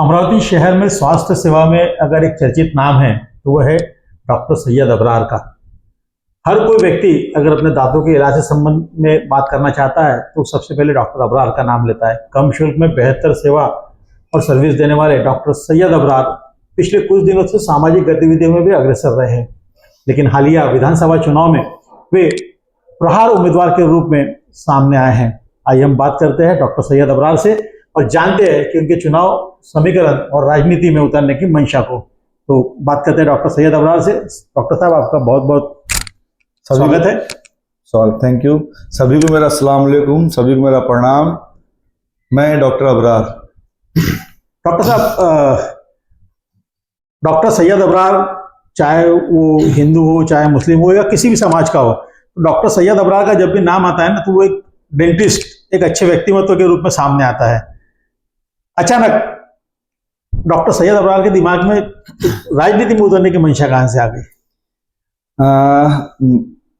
अमरावती शहर में स्वास्थ्य सेवा में अगर एक चर्चित नाम है तो वह है डॉक्टर सैयद अबरार का। हर कोई व्यक्ति अगर अपने दांतों के इलाज के संबंध में बात करना चाहता है तो सबसे पहले डॉक्टर अबरार का नाम लेता है। कम शुल्क में बेहतर सेवा और सर्विस देने वाले डॉक्टर सैयद अबरार पिछले कुछ दिनों से सामाजिक गतिविधियों में भी अग्रसर रहे हैं, लेकिन हालिया विधानसभा चुनाव में वे प्रहार उम्मीदवार के रूप में सामने आए हैं। आइए हम बात करते हैं डॉक्टर सैयद अबरार से और जानते हैं कि उनके चुनाव समीकरण और राजनीति में उतरने की मंशा को। तो बात करते हैं डॉक्टर सैयद अबरार से। डॉक्टर साहब, आपका बहुत बहुत स्वागत है। Thank you. सभी को मेरा अस्सलाम वालेकुम, सभी को मेरा प्रणाम। मैं डॉक्टर अबरार। डॉक्टर साहब, डॉक्टर सैयद अबरार चाहे वो हिंदू हो, चाहे मुस्लिम हो या किसी भी समाज का हो, तो डॉक्टर सैयद अबरार का जब भी नाम आता है ना तो वो एक डेंटिस्ट, एक अच्छे व्यक्तित्व के रूप में सामने आता है। अचानक डॉक्टर सैयद अबरार के दिमाग में राजनीति में उतरने की मंशा कहां से आ गई?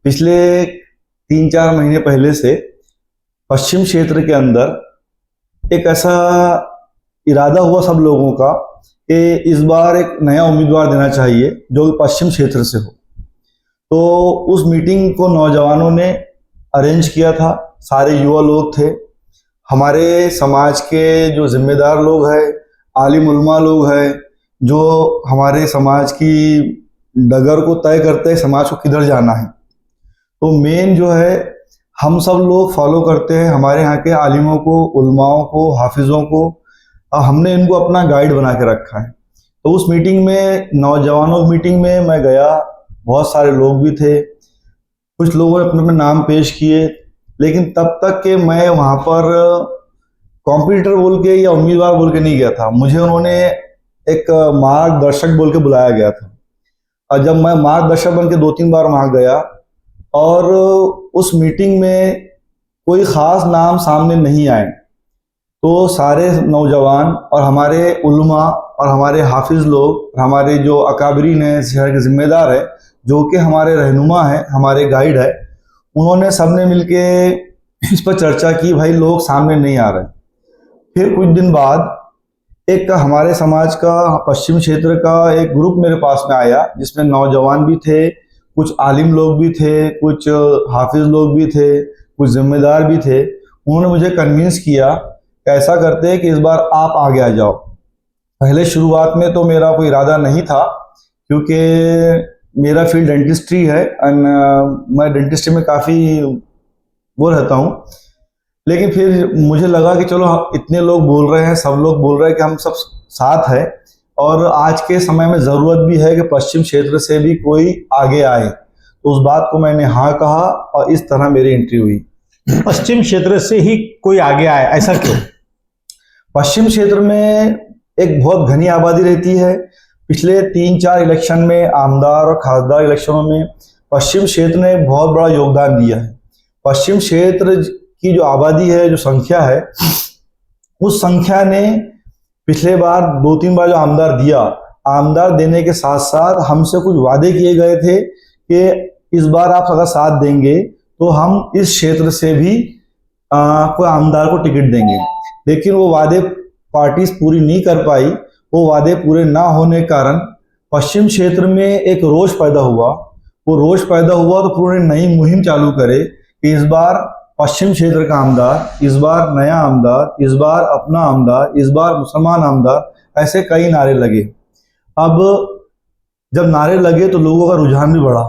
पिछले 3-4 महीने पहले से पश्चिम क्षेत्र के अंदर एक ऐसा इरादा हुआ सब लोगों का कि इस बार एक नया उम्मीदवार देना चाहिए जो पश्चिम क्षेत्र से हो। तो उस मीटिंग को नौजवानों ने अरेंज किया था। सारे युवा लोग थे, हमारे समाज के जो जिम्मेदार लोग हैं, आलिम उलमा लोग हैं, जो हमारे समाज की डगर को तय करते हैं समाज को किधर जाना है। तो मेन जो है हम सब लोग फॉलो करते हैं हमारे यहाँ के आलिमों को, उलमाओं को, हाफिज़ों को। हमने इनको अपना गाइड बना के रखा है। तो उस मीटिंग में, नौजवानों मीटिंग में मैं गया, बहुत सारे लोग भी थे। कुछ लोगों ने अपने नाम पेश किए, लेकिन तब तक के मैं वहाँ पर कॉम्पिटिटर बोल के या उम्मीदवार बोल के नहीं गया था। मुझे उन्होंने एक मार्गदर्शक बोल के बुलाया गया था। और जब मैं मार्गदर्शक बन के 2-3 बार वहाँ गया और उस मीटिंग में कोई ख़ास नाम सामने नहीं आए, तो सारे नौजवान और हमारे उलमा और हमारे हाफिज़ लोग, हमारे जो अकाबरीन हैं, शहर के ज़िम्मेदार हैं, जो कि हमारे रहनुमा हैं, हमारे गाइड है, उन्होंने सबने मिलके इस पर चर्चा की। भाई लोग सामने नहीं आ रहे। फिर कुछ दिन बाद एक हमारे समाज का, पश्चिम क्षेत्र का एक ग्रुप मेरे पास में आया, जिसमें नौजवान भी थे, कुछ आलिम लोग भी थे, कुछ हाफिज़ लोग भी थे, कुछ जिम्मेदार भी थे। उन्होंने मुझे कन्विंस किया कि ऐसा करते हैं कि इस बार आप आगे आ जाओ। पहले शुरुआत में तो मेरा कोई इरादा नहीं था, क्योंकि मेरा फील्ड डेंटिस्ट्री है एंड मैं डेंटिस्ट्री में काफ़ी वो रहता हूँ। लेकिन फिर मुझे लगा कि चलो इतने लोग बोल रहे हैं, सब लोग बोल रहे हैं कि हम सब साथ हैं और आज के समय में ज़रूरत भी है कि पश्चिम क्षेत्र से भी कोई आगे आए। तो उस बात को मैंने हाँ कहा और इस तरह मेरी एंट्री हुई। पश्चिम क्षेत्र से ही कोई आगे आए, ऐसा क्यों? पश्चिम क्षेत्र में एक बहुत घनी आबादी रहती है। पिछले 3-4 इलेक्शन में, आमदार और खासदार इलेक्शनों में पश्चिम क्षेत्र ने बहुत बड़ा योगदान दिया है। पश्चिम क्षेत्र की जो आबादी है, जो संख्या है, उस संख्या ने पिछले बार 2-3 बार जो आमदार दिया, आमदार देने के साथ साथ हमसे कुछ वादे किए गए थे कि इस बार आप अगर साथ देंगे तो हम इस क्षेत्र से भी कोई आमदार को टिकट देंगे। लेकिन वो वादे पार्टी पूरी नहीं कर पाई। वो वादे पूरे ना होने के कारण पश्चिम क्षेत्र में एक रोष पैदा हुआ। वो रोष पैदा हुआ तो पूरे नई मुहिम चालू करे कि इस बार पश्चिम क्षेत्र का आमदार, इस बार नया आमदार, इस बार अपना आमदार, इस बार मुसलमान आमदार, ऐसे कई नारे लगे। अब जब नारे लगे तो लोगों का रुझान भी बढ़ा,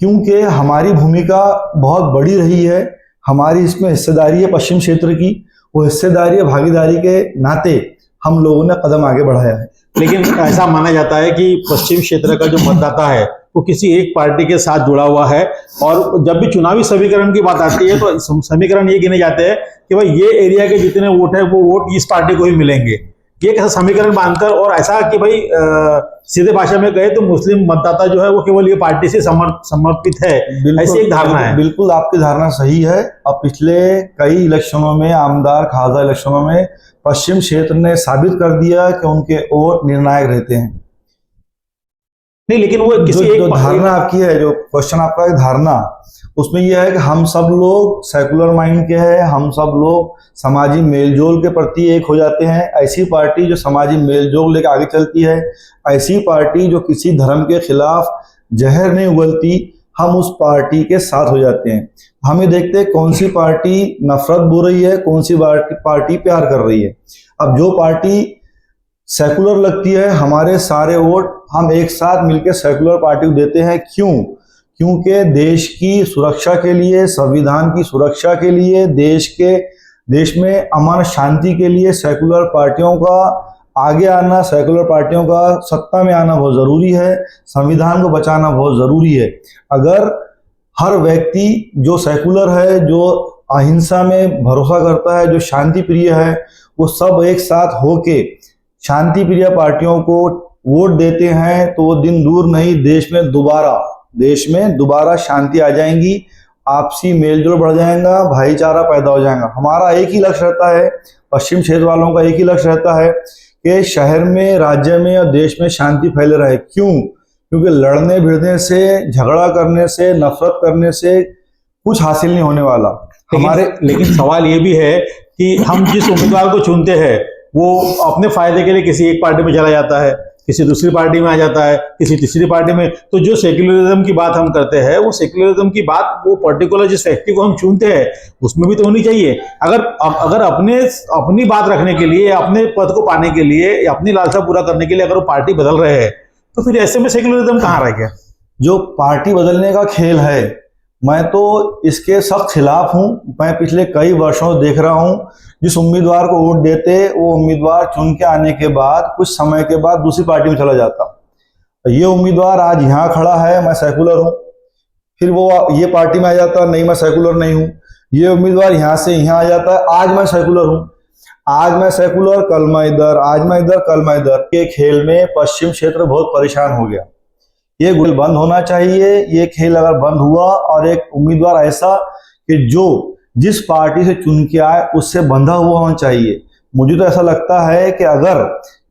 क्योंकि हमारी भूमिका बहुत बड़ी रही है। हमारी इसमें हिस्सेदारी है पश्चिम क्षेत्र की। वो हिस्सेदारी है, भागीदारी के नाते हम लोगों ने कदम आगे बढ़ाया है। लेकिन ऐसा माना जाता है कि पश्चिम क्षेत्र का जो मतदाता है वो किसी एक पार्टी के साथ जुड़ा हुआ है, और जब भी चुनावी समीकरण की बात आती है तो समीकरण ये गिने जाते हैं कि भाई ये एरिया के जितने वोट है वो वोट इस पार्टी को ही मिलेंगे। ये कैसा समीकरण बांधकर, और ऐसा कि भाई सीधे भाषा में कहे तो मुस्लिम मतदाता जो है वो केवल ये पार्टी से समर्पित है, ऐसी एक धारणा है। बिल्कुल आपकी धारणा सही है। अब पिछले कई इलेक्शनों में, आमदार खासदार इलेक्शनों में पश्चिम क्षेत्र ने साबित कर दिया कि उनके वोट निर्णायक रहते हैं। नहीं, लेकिन वो किसी जो एक धारणा आपकी है, जो क्वेश्चन आपका है धारणा, उसमें यह है कि हम सब लोग सेकुलर माइंड के हैं, हम सब लोग समाजी मेलजोल के प्रति एक हो जाते हैं। ऐसी पार्टी जो समाजी मेलजोल लेकर आगे चलती है, ऐसी पार्टी जो किसी धर्म के खिलाफ जहर नहीं उगलती, हम उस पार्टी के साथ हो जाते हैं। हम ये देखते हैं कौन सी पार्टी नफरत बो रही है, कौन सी पार्टी प्यार कर रही है। अब जो पार्टी सेकुलर लगती है, हमारे सारे वोट हम एक साथ मिलकर सेकुलर पार्टी को देते हैं। क्यों? क्योंकि देश की सुरक्षा के लिए, संविधान की सुरक्षा के लिए, देश में अमन शांति के लिए सेकुलर पार्टियों का आगे आना, सेकुलर पार्टियों का सत्ता में आना बहुत जरूरी है। संविधान को बचाना बहुत जरूरी है। अगर हर व्यक्ति जो सेकुलर है, जो अहिंसा में भरोसा करता है, जो शांति प्रिय है, वो सब एक साथ होके शांति प्रिय पार्टियों को वोट देते हैं तो वो दिन दूर नहीं, देश में दोबारा शांति आ जाएंगी, आपसी मेलजोल बढ़ जाएगा, भाईचारा पैदा हो जाएगा। हमारा एक ही लक्ष्य रहता है, पश्चिम क्षेत्र वालों का एक ही लक्ष्य रहता है कि शहर में, राज्य में और देश में शांति फैले रहे। क्यों? क्योंकि लड़ने भिड़ने से, झगड़ा करने से, नफरत करने से कुछ हासिल नहीं होने वाला लेकिन सवाल ये भी है कि हम जिस उम्मीदवार को चुनते हैं वो अपने फायदे के लिए किसी एक पार्टी में चला जाता है, किसी दूसरी पार्टी में आ जाता है, किसी तीसरी पार्टी में। तो जो सेक्युलरिज्म की बात हम करते हैं, वो सेक्युलरिज्म की बात वो पर्टिकुलर जिस व्यक्ति को हम चुनते हैं उसमें भी तो होनी चाहिए। अगर अपनी बात रखने के लिए, अपने पद को पाने के लिए, अपनी लालसा पूरा करने के लिए अगर वो पार्टी बदल रहे हैं, तो फिर ऐसे में सेक्युलरिज्म कहाँ रह गया? जो पार्टी बदलने का खेल है, मैं तो इसके सख्त खिलाफ हूं। मैं पिछले कई वर्षों से देख रहा हूं, जिस उम्मीदवार को वोट देते वो उम्मीदवार चुन के आने के बाद कुछ समय के बाद दूसरी पार्टी में चला जाता। ये उम्मीदवार आज यहाँ खड़ा है, मैं सेकुलर हूँ, फिर वो ये पार्टी में आ जाता, नहीं मैं सेकुलर नहीं हूँ। ये उम्मीदवार यहाँ से यहाँ आ जाता है, आज मैं सेकुलर हूँ, आज मैं सेकुलर, कल मैं इधर, आज मैं इधर, कल मैं इधर के खेल में पश्चिम क्षेत्र बहुत परेशान हो गया। ये खेल बंद होना चाहिए। ये खेल अगर बंद हुआ और एक उम्मीदवार ऐसा कि जो जिस पार्टी से चुन के आए उससे बंधा हुआ होना चाहिए। मुझे तो ऐसा लगता है कि अगर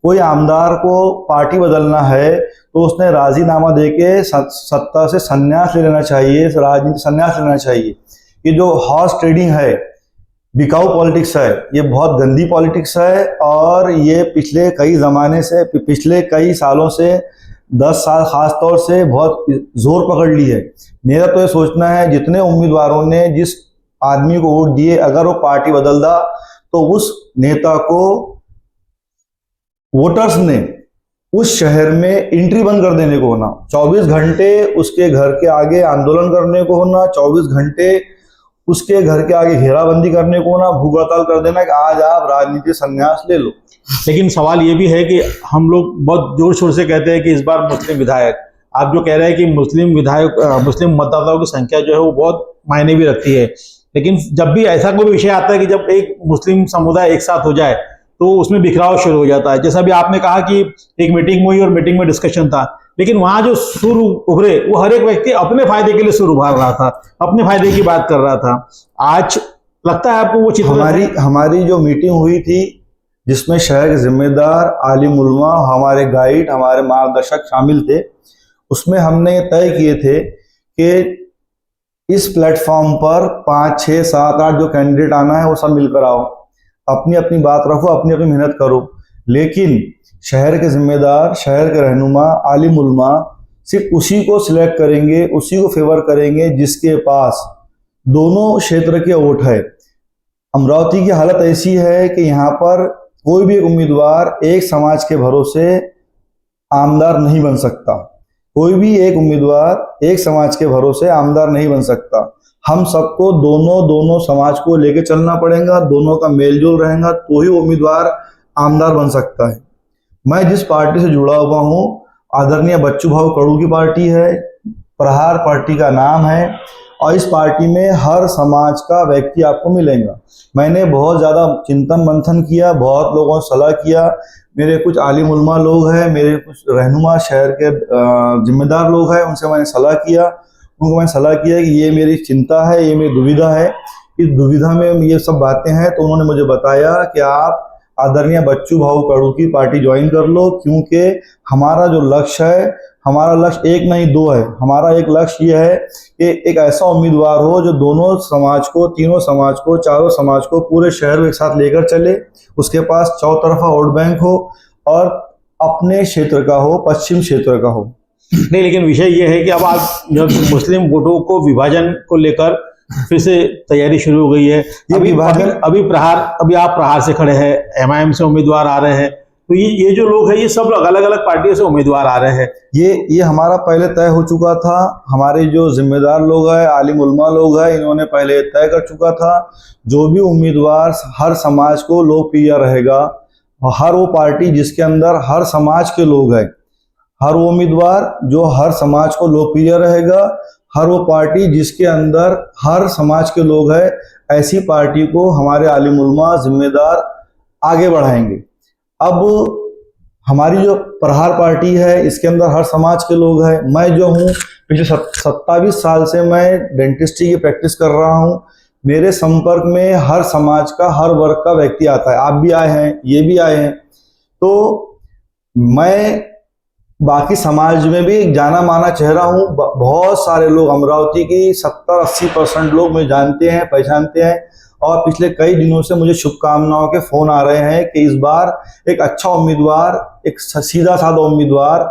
कोई आमदार को पार्टी बदलना है तो उसने राजीनामा देके सत्ता से संन्यास ले लेना चाहिए, राजनीति संन्यास लेना चाहिए। ये जो हॉर्स ट्रेडिंग है, बिकाऊ पॉलिटिक्स है, ये बहुत गंदी पॉलिटिक्स है और ये पिछले कई सालों से, 10 साल खास तौर से बहुत जोर पकड़ ली है। मेरा तो ये सोचना है जितने उम्मीदवारों ने जिस आदमी को वोट दिए, अगर वो पार्टी बदल दा तो उस नेता को वोटर्स ने उस शहर में एंट्री बंद कर देने को होना, 24 घंटे उसके घर के आगे आंदोलन करने को होना, 24 घंटे उसके घर के आगे घेराबंदी करने को होना, भूख हड़ताल कर देना कि आज आप राजनीति संन्यास ले लो। लेकिन सवाल ये भी है कि हम लोग बहुत जोर शोर से कहते हैं कि इस बार मुस्लिम विधायक, आप जो कह रहे हैं कि मुस्लिम मतदाताओं की संख्या जो है वो बहुत मायने भी रखती है, लेकिन जब भी ऐसा कोई विषय आता है कि जब एक मुस्लिम समुदाय एक साथ हो जाए तो उसमें बिखराव शुरू हो जाता है। जैसा भी आपने कहा कि एक मीटिंग हुई और मीटिंग में डिस्कशन था, लेकिन वहां जो सुर उभरे वो हर एक व्यक्ति अपने फायदे के लिए सुर उभार रहा था, अपने फायदे की बात कर रहा था। आज लगता है आपको वो चित्र? हमारी जो मीटिंग हुई थी जिसमें शहर के जिम्मेदार, आलिम उलमा, हमारे गाइड, हमारे मार्गदर्शक शामिल थे, उसमें हमने तय किए थे कि इस प्लेटफॉर्म पर 5, 6, 7, 8 जो कैंडिडेट आना है वो सब मिलकर आओ, अपनी अपनी बात रखो, अपनी अपनी मेहनत करो। लेकिन शहर के जिम्मेदार, शहर के रहनुमा, आलिम उलमा सिर्फ उसी को सिलेक्ट करेंगे, उसी को फेवर करेंगे जिसके पास दोनों क्षेत्र के वोट है। अमरावती की हालत ऐसी है कि यहाँ पर कोई भी एक उम्मीदवार एक समाज के भरोसे आमदार नहीं बन सकता। कोई भी एक उम्मीदवार एक समाज के भरोसे आमदार नहीं बन सकता। हम सबको दोनों समाज को लेके चलना पड़ेगा, दोनों का मेलजोल रहेगा तो ही उम्मीदवार आमदार बन सकता है। मैं जिस पार्टी से जुड़ा हुआ हूँ, आदरणीय बच्चू भाऊ कड़ू की पार्टी है, प्रहार पार्टी का नाम है, और इस पार्टी में हर समाज का व्यक्ति आपको मिलेगा। मैंने बहुत ज़्यादा चिंतन मंथन किया, बहुत लोगों से सलाह किया, मेरे कुछ आलिम उलमा लोग हैं, मेरे कुछ रहनुमा शहर के जिम्मेदार लोग हैं, उनसे मैंने सलाह किया। उनको मैंने सलाह किया कि ये मेरी चिंता है, ये मेरी दुविधा है, इस दुविधा में ये सब बातें हैं। तो उन्होंने मुझे बताया कि आप आदरणीय बच्चू भाऊ कड़ू की पार्टी ज्वाइन कर लो, क्योंकि हमारा जो लक्ष्य है हमारा लक्ष्य एक नहीं दो है। हमारा एक लक्ष्य ये है कि एक ऐसा उम्मीदवार हो जो दोनों समाज को, तीनों समाज को, चारों समाज को, पूरे शहर को एक साथ लेकर चले। उसके पास चौतरफा वोट बैंक हो और अपने क्षेत्र का हो, पश्चिम क्षेत्र का हो। नहीं, लेकिन विषय ये है कि अब आप जब मुस्लिम वोटों को विभाजन को लेकर फिर से तैयारी शुरू हो गई है। ये विभाजन अभी आप प्रहार से खड़े हैं, एमआईएम से उम्मीदवार आ रहे हैं, तो ये जो लोग हैं ये सब अलग अलग पार्टियों से उम्मीदवार आ रहे हैं। ये हमारा पहले तय हो चुका था। हमारे जो जिम्मेदार लोग हैं, आलिम उलमा लोग हैं, इन्होंने पहले तय कर चुका था जो भी उम्मीदवार हर समाज को लोकप्रिय रहेगा, हर वो पार्टी जिसके अंदर हर समाज के लोग हैं, हर वो उम्मीदवार जो हर समाज को लोकप्रिय रहेगा, हर वो पार्टी जिसके अंदर हर समाज के लोग हैं, ऐसी पार्टी को हमारे आलिम उलमा जिम्मेदार आगे बढ़ाएंगे। अब हमारी जो प्रहार पार्टी है इसके अंदर हर समाज के लोग हैं। मैं जो हूँ पिछले 27 साल से मैं डेंटिस्ट्री की प्रैक्टिस कर रहा हूँ। मेरे संपर्क में हर समाज का, हर वर्ग का व्यक्ति आता है। आप भी आए हैं, ये भी आए हैं। तो मैं बाकी समाज में भी एक जाना माना चेहरा हूँ। बहुत सारे लोग, अमरावती की 70-80% लोग मुझे जानते हैं, पहचानते हैं। और पिछले कई दिनों से मुझे शुभकामनाओं के फोन आ रहे हैं कि इस बार एक अच्छा उम्मीदवार, एक सीधा साधा उम्मीदवार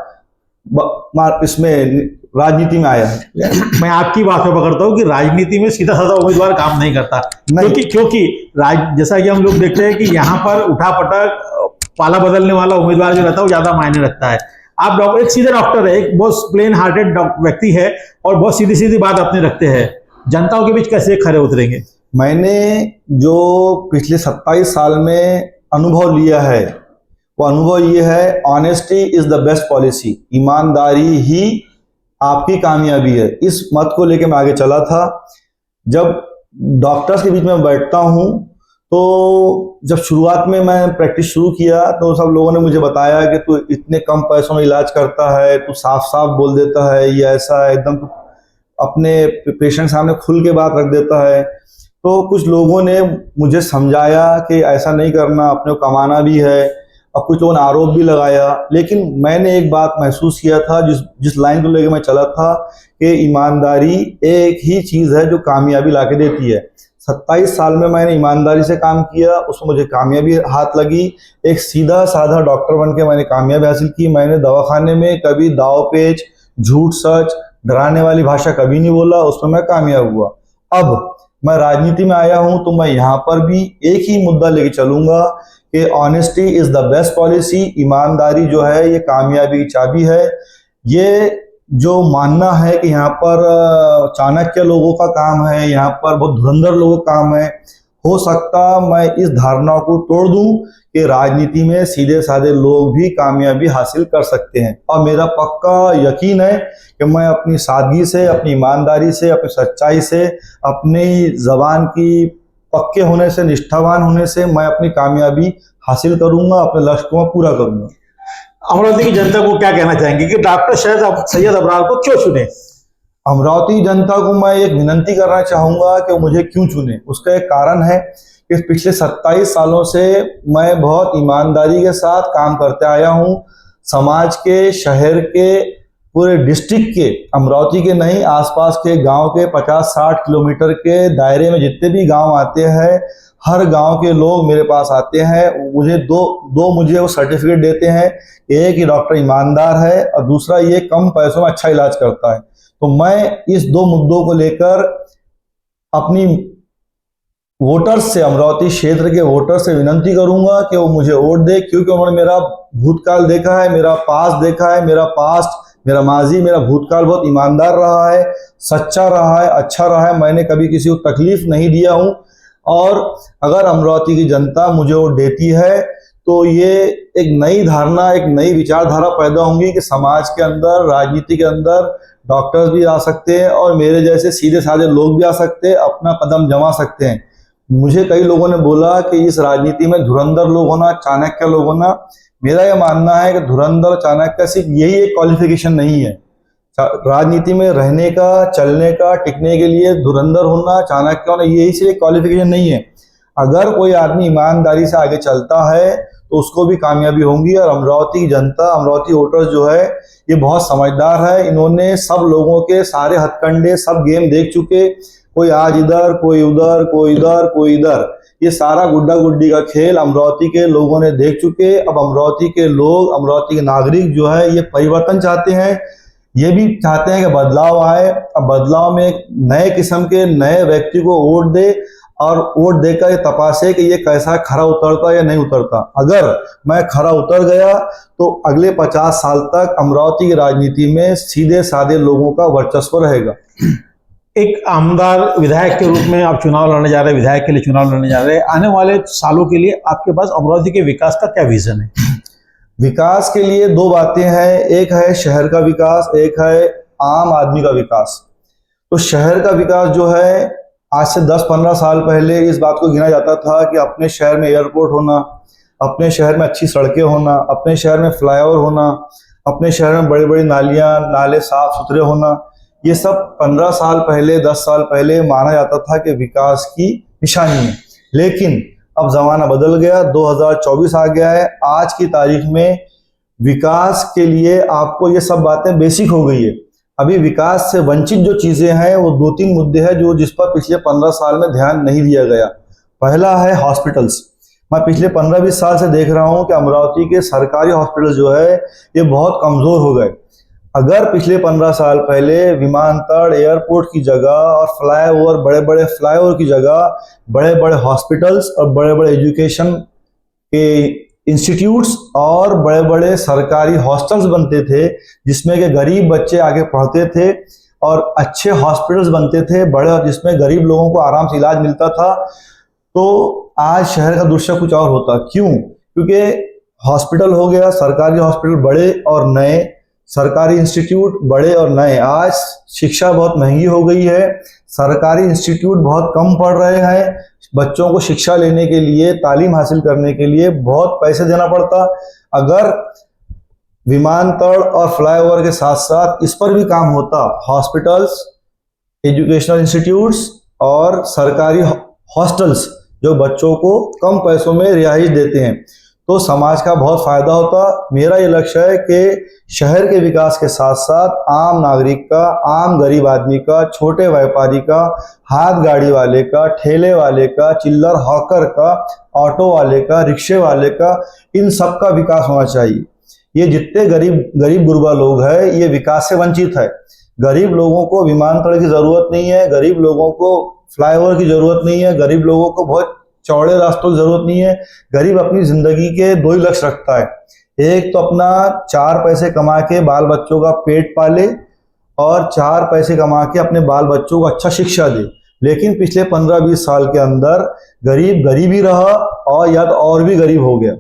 इसमें राजनीति में आया है। मैं आपकी बात में पकड़ता हूँ कि राजनीति में सीधा साधा उम्मीदवार काम नहीं करता, क्योंकि जैसा कि हम लोग देखते हैं कि यहाँ पर उठापटक पाला बदलने वाला उम्मीदवार जो रहता है वो ज्यादा मायने रखता है। आप एक सीधे डॉक्टर है, एक बहुत प्लेन हार्टेड व्यक्ति है और बहुत सीधी सीधी बात अपने रखते हैं, जनताओं के बीच कैसे खड़े उतरेंगे? मैंने जो पिछले 27 साल में अनुभव लिया है वो अनुभव ये है, honesty is the best policy. ईमानदारी ही आपकी कामयाबी है। इस मत को लेकर मैं आगे चला था। जब डॉक्टर्स के बीच में बैठता हूँ तो जब शुरुआत में मैं प्रैक्टिस शुरू किया तो सब लोगों ने मुझे बताया कि तू इतने कम पैसों में इलाज करता है, तू साफ साफ बोल देता है, ये ऐसा है, एकदम अपने पेशेंट सामने खुल के बात रख देता है। तो कुछ लोगों ने मुझे समझाया कि ऐसा नहीं करना, अपने को कमाना भी है, और कुछ लोगों ने आरोप भी लगाया। लेकिन मैंने एक बात महसूस किया था, जिस लाइन को लेकर मैं चला था, कि ईमानदारी एक ही चीज़ है जो कामयाबी ला के देती है। 27 साल में मैंने ईमानदारी से काम किया, उसमें मुझे कामयाबी हाथ लगी। एक सीधा साधा डॉक्टर बन के मैंने कामयाबी हासिल की। मैंने दवाखाने में कभी दाव पेच, झूठ सच, डराने वाली भाषा कभी नहीं बोला, उसमें मैं कामयाब हुआ। अब मैं राजनीति में आया हूं तो मैं यहाँ पर भी एक ही मुद्दा लेके चलूंगा कि honesty is the best policy. ईमानदारी जो है ये कामयाबी की चाबी है। ये जो मानना है कि यहाँ पर चाणक्य लोगों का काम है, यहाँ पर बहुत धुरंधर लोगों का काम है, हो सकता मैं इस धारणा को तोड़ दूं कि राजनीति में सीधे साधे लोग भी कामयाबी हासिल कर सकते हैं। और मेरा पक्का यकीन है कि मैं अपनी सादगी से, अपनी ईमानदारी से, अपनी सच्चाई से, अपनी जबान की पक्के होने से, निष्ठावान होने से मैं अपनी कामयाबी हासिल करूंगा, अपने लक्ष्य को पूरा करूंगा। अमरावती की जनता को क्या कहना चाहेंगे कि डॉक्टर सैयद अबरार को क्यों चुने? अमरावती जनता को मैं एक विनती करना चाहूंगा कि वो मुझे क्यों चुने। उसका एक कारण है कि पिछले 27 सालों से मैं बहुत ईमानदारी के साथ काम करते आया हूं। समाज के, शहर के, पूरे डिस्ट्रिक्ट के, अमरावती के नहीं, आसपास के गांव के 50-60 किलोमीटर के दायरे में जितने भी गांव आते हैं, हर गांव के लोग मेरे पास आते हैं। मुझे दो मुझे वो सर्टिफिकेट देते हैं, एक ही डॉक्टर ईमानदार है और दूसरा ये कम पैसों में अच्छा इलाज करता है। तो मैं इस दो मुद्दों को लेकर अपनी वोटर्स से, अमरावती क्षेत्र के वोटर्स से विनती करूंगा कि वो मुझे वोट दे, क्योंकि उन्होंने मेरा भूतकाल देखा है, मेरा पास्ट देखा है। मेरा पास्ट, मेरा माजी, मेरा भूतकाल बहुत ईमानदार रहा है, सच्चा रहा है, अच्छा रहा है। मैंने कभी किसी को तकलीफ नहीं दिया हूं। और अगर अमरावती की जनता मुझे वोट देती है तो ये एक नई धारणा, एक नई विचारधारा पैदा होंगी कि समाज के अंदर, राजनीति के अंदर डॉक्टर्स भी आ सकते हैं और मेरे जैसे सीधे साधे लोग भी आ सकते हैं, अपना कदम जमा सकते हैं। मुझे कई लोगों ने बोला कि इस राजनीति में धुरंधर लोग होना, चाणक्य लोग होना। मेरा यह मानना है कि धुरंधर, चाणक्य सिर्फ यही एक क्वालिफिकेशन नहीं है। राजनीति में रहने का, चलने का, टिकने के लिए धुरंधर होना, चाणक्य होना, यही सिर्फ एक क्वालिफिकेशन नहीं है। अगर कोई आदमी ईमानदारी से आगे चलता है तो उसको भी कामयाबी होंगी। और अमरावती की जनता, अमरावती वोटर्स जो है ये बहुत समझदार है। इन्होंने सब लोगों के सारे हथकंडे, सब गेम देख चुके, कोई आज इधर, कोई उधर, कोई इधर, कोई इधर, ये सारा गुड्डा गुड्डी का खेल अमरावती के लोगों ने देख चुके। अब अमरावती के लोग, अमरावती के नागरिक जो है ये परिवर्तन चाहते हैं, ये भी चाहते हैं कि बदलाव आए। अब बदलाव में एक नए किस्म के नए व्यक्ति को वोट दे और वोट देकर ये तपासे कि ये कैसा खरा उतरता या नहीं उतरता। अगर मैं खरा उतर गया तो अगले 50 साल तक अमरावती की राजनीति में सीधे साधे लोगों का वर्चस्व रहेगा। एक आमदार विधायक के रूप में आप चुनाव लड़ने जा रहे हैं, विधायक के लिए चुनाव लड़ने जा रहे हैं, आने वाले सालों के लिए आपके पास अमरावती के विकास का क्या विजन है? विकास के लिए दो बातें हैं, एक है शहर का विकास, एक है आम आदमी का विकास। तो शहर का विकास जो है, आज से 10-15 साल पहले इस बात को गिना जाता था कि अपने शहर में एयरपोर्ट होना, अपने शहर में अच्छी सड़कें होना, अपने शहर में फ्लाईओवर होना, अपने शहर में बड़ी बड़ी नालियां, नाले साफ सुथरे होना, ये सब 15 साल पहले, 10 साल पहले माना जाता था कि विकास की निशानी है। लेकिन अब जमाना बदल गया, 2024 आ गया है। आज की तारीख में विकास के लिए आपको ये सब बातें बेसिक हो गई है। अभी विकास से वंचित जो चीजें हैं वो 2-3 मुद्दे हैं जो जिस पर पिछले 15 साल में ध्यान नहीं दिया गया। पहला है हॉस्पिटल्स। मैं पिछले 15-20 साल से देख रहा हूं कि अमरावती के सरकारी हॉस्पिटल जो है ये बहुत कमजोर हो गए। अगर पिछले 15 साल पहले विमानतल, एयरपोर्ट की जगह और फ्लाईओवर, बड़े बड़े फ्लाईओवर की जगह बड़े बड़े हॉस्पिटल्स और बड़े बड़े एजुकेशन के इंस्टीट्यूट्स और बड़े बड़े सरकारी हॉस्टल्स बनते थे जिसमें के गरीब बच्चे आगे पढ़ते थे, और अच्छे हॉस्पिटल्स बनते थे बड़े, जिसमें गरीब लोगों को आराम से इलाज मिलता था, तो आज शहर का दृश्य कुछ और होता। क्यों? क्योंकि हॉस्पिटल हो गया, सरकारी हॉस्पिटल बड़े और नए, सरकारी इंस्टीट्यूट बड़े और नए। आज शिक्षा बहुत महंगी हो गई है, सरकारी इंस्टीट्यूट बहुत कम पढ़ रहे हैं, बच्चों को शिक्षा लेने के लिए, तालीम हासिल करने के लिए बहुत पैसे देना पड़ता। अगर विमानतल और फ्लाईओवर के साथ साथ इस पर भी काम होता, हॉस्पिटल्स, एजुकेशनल इंस्टीट्यूट्स और सरकारी हॉस्टल्स जो बच्चों को कम पैसों में रिहाइश देते हैं, तो समाज का बहुत फायदा होता। मेरा ये लक्ष्य है कि शहर के विकास के साथ साथ आम नागरिक का, आम गरीब आदमी का, छोटे व्यापारी का, हाथ गाड़ी वाले का, ठेले वाले का, चिल्लर हॉकर का, ऑटो वाले का, रिक्शे वाले का, इन सब का विकास होना चाहिए। ये जितने गरीब गुरबा लोग हैं ये विकास से वंचित है। गरीब लोगों को विमानतल की जरूरत नहीं है, गरीब लोगों को फ्लाईओवर की जरूरत नहीं है, गरीब लोगों को बहुत चौड़े रास्तों की जरूरत नहीं है। गरीब अपनी जिंदगी के 2 ही लक्ष्य रखता है, एक तो अपना 4 पैसे कमा के बाल बच्चों का पेट पाले और 4 पैसे कमा के अपने बाल बच्चों को अच्छा शिक्षा दे। लेकिन पिछले 15-20 साल के अंदर गरीब ही रहा और या तो और भी गरीब हो गया।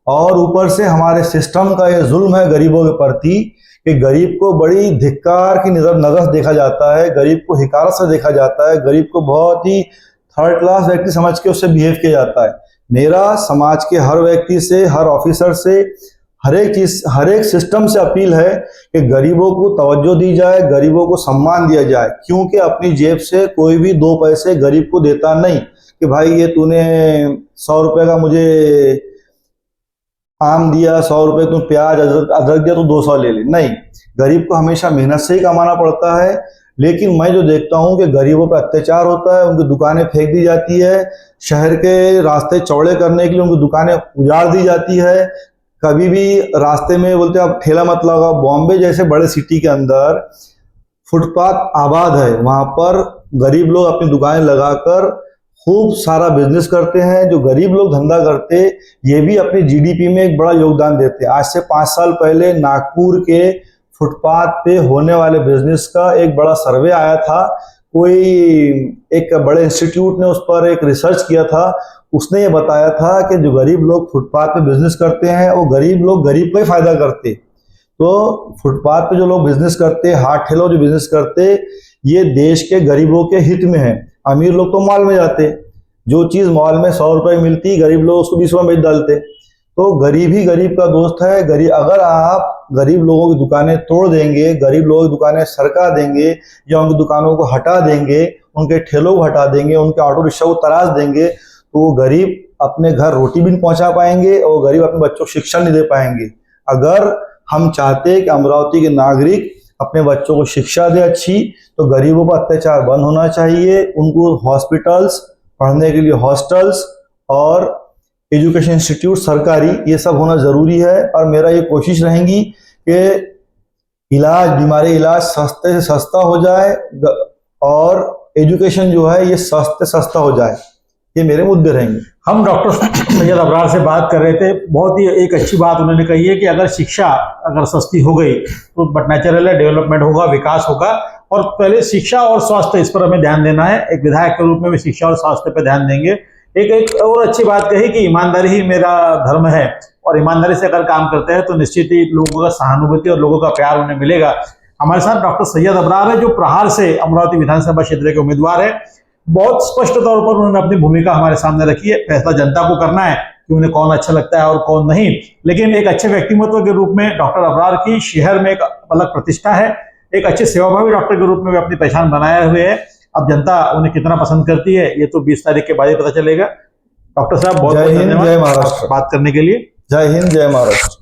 और ऊपर से हमारे सिस्टम का ये जुल्म है गरीबों के प्रति कि गरीब को बड़ी धिक्कार की नजर से देखा जाता है, गरीब को हिकारत से देखा जाता है, गरीब को बहुत ही थर्ड क्लास व्यक्ति समझ के उससे बिहेव किया जाता है। मेरा समाज के हर व्यक्ति से, हर ऑफिसर से, हर एक सिस्टम से अपील है कि गरीबों को तवज्जो दी जाए, गरीबों को सम्मान दिया जाए, क्योंकि अपनी जेब से कोई भी 2 पैसे गरीब को देता नहीं कि भाई ये तूने 100 रुपए का मुझे आम दिया, 100 रुपए तुम प्याज अदरक दिया तो 200 ले ले। नहीं, गरीब को हमेशा मेहनत से ही कमाना पड़ता है। लेकिन मैं जो देखता हूं कि गरीबों पर अत्याचार होता है, उनकी दुकानें फेंक दी जाती है, शहर के रास्ते चौड़े करने के लिए उनकी दुकानें उजाड़ दी जाती है। कभी भी रास्ते में बोलते हैं आप ठेला मत लगाओ। बॉम्बे जैसे बड़े सिटी के अंदर फुटपाथ आबाद है, वहां पर गरीब लोग अपनी दुकानें लगाकर खूब सारा बिजनेस करते हैं। जो गरीब लोग धंधा करते ये भी अपनी जीडीपी में एक बड़ा योगदान देते हैं। आज से 5 साल पहले नागपुर के फुटपाथ पे होने वाले बिजनेस का एक बड़ा सर्वे आया था, कोई एक बड़े इंस्टीट्यूट ने उस पर एक रिसर्च किया था। उसने ये बताया था कि जो गरीब लोग फुटपाथ पे बिजनेस करते हैं वो गरीब लोग गरीब को ही फायदा करते। तो फुटपाथ पे जो लोग बिजनेस करते, हाथ ठेलों जो बिजनेस करते, ये देश के गरीबों के हित में है। अमीर लोग तो मॉल में जाते, जो चीज मॉल में 100 रुपए मिलती, गरीब लोग उसको 20 रुपए बेच डालते। तो गरीब ही गरीब का दोस्त है। गरीब, अगर आप गरीब लोगों की दुकानें तोड़ देंगे, गरीब लोगों की दुकानें सरका देंगे या उनकी दुकानों को हटा देंगे, उनके ठेलों को हटा देंगे, उनके ऑटो रिक्शा को तराश देंगे, तो वो गरीब अपने घर रोटी भी नहीं पहुंचा पाएंगे और गरीब अपने बच्चों को शिक्षा नहीं दे पाएंगे। अगर हम चाहते हैं कि अमरावती के नागरिक अपने बच्चों को शिक्षा दे अच्छी, तो गरीबों पर अत्याचार बंद होना चाहिए। उनको हॉस्पिटल्स, पढ़ने के लिए हॉस्टल्स और एजुकेशन इंस्टीट्यूट सरकारी, ये सब होना जरूरी है। और मेरा ये कोशिश रहेगी कि बीमारी इलाज सस्ते से सस्ता हो जाए और एजुकेशन जो है ये सस्ते सस्ता हो जाए। ये मेरे मुद्दे रहेंगे। हम डॉक्टर सैयद अबरार से बात कर रहे थे, बहुत ही एक अच्छी बात उन्होंने कही है कि अगर शिक्षा अगर सस्ती हो गई तो बट नेचुरल है, डेवलपमेंट होगा, विकास होगा। और पहले शिक्षा और स्वास्थ्य, इस पर हमें ध्यान देना है। एक विधायक के रूप में भी शिक्षा और स्वास्थ्य पर ध्यान देंगे। एक और अच्छी बात कही कि ईमानदारी ही मेरा धर्म है, और ईमानदारी से अगर काम करते हैं तो निश्चित ही लोगों का सहानुभूति और लोगों का प्यार उन्हें मिलेगा। हमारे साथ डॉक्टर सैयद अबरार है, जो प्रहार से अमरावती विधानसभा क्षेत्र के उम्मीदवार है। बहुत स्पष्ट तौर पर उन्होंने अपनी भूमिका हमारे सामने रखी है। फैसला जनता को करना है कि उन्हें कौन अच्छा लगता है और कौन नहीं, लेकिन एक अच्छे व्यक्तित्व के रूप में डॉक्टर अबरार की शहर में एक अलग प्रतिष्ठा है। एक अच्छे सेवाभावी डॉक्टर के रूप में वे अपनी पहचान बनाए हुए है। अब जनता उन्हें कितना पसंद करती है ये तो 20 तारीख के बाद ही पता चलेगा। डॉक्टर साहब बहुत बहुत धन्यवाद जय महाराष्ट्र बात करने के लिए। जय हिंद, जय महाराष्ट्र।